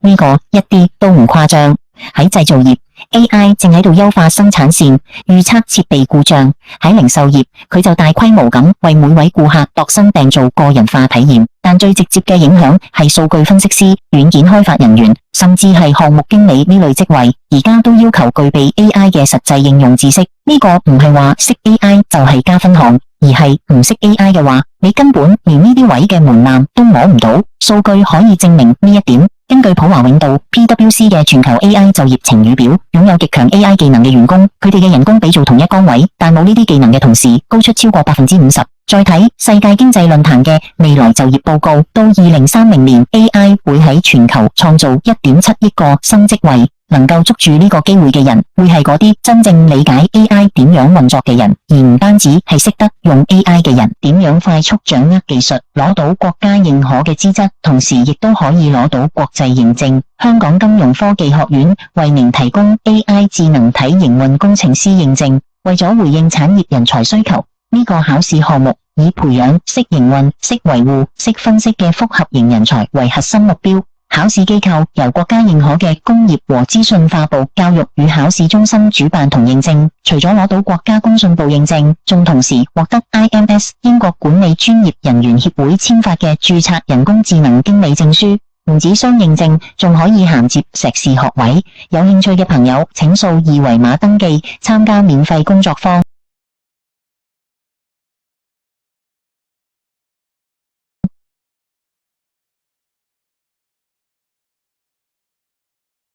呢個一啲都唔誇張。喺製造業 ，AI 正喺度優化生產線，預測設備故障；喺零售業，佢就大規模咁為每位顧客度身訂造個人化體驗。但最直接嘅影響係數據分析師、軟件開發人員，甚至係項目經理呢類職位，而家都要求具備 AI 嘅實際應用知識。呢個唔係話識 AI 就係加分項，而係唔識 AI 嘅話，你根本連呢啲位嘅門檻都摸唔到。數據可以證明呢一點。根據普華永道 PwC 嘅全球 AI 就業晴雨表，擁有極強 AI 技能嘅員工，佢哋嘅人工比做同一崗位但冇呢啲技能嘅同事高出超過50%。再睇世界經濟論壇嘅未來就業報告，到2030年 AI 會喺全球創造1.7億個新職位。能夠捉住呢個機會嘅人，會係嗰啲真正理解 AI 點樣運作嘅人，而唔單止係識得用 AI 嘅人。點樣快速掌握技術，攞到國家認可嘅資質，同時亦都可以攞到國際認證。香港金融科技學院為您提供 AI 智能體營運工程師認證。為咗回應產業人才需求，呢個考試項目以培養識營運、識維護、識分析嘅複合型人才為核心目標。考試機構由國家認可嘅工業和資訊化部教育與考試中心主辦同認證，除咗攞到國家工信部認證，仲同時獲得 IMS 英國管理專業人員協會簽發嘅註冊人工智能經理證書。唔止雙認證，仲可以銜接碩士學位。有興趣嘅朋友請掃二維碼登記，參加免費工作坊。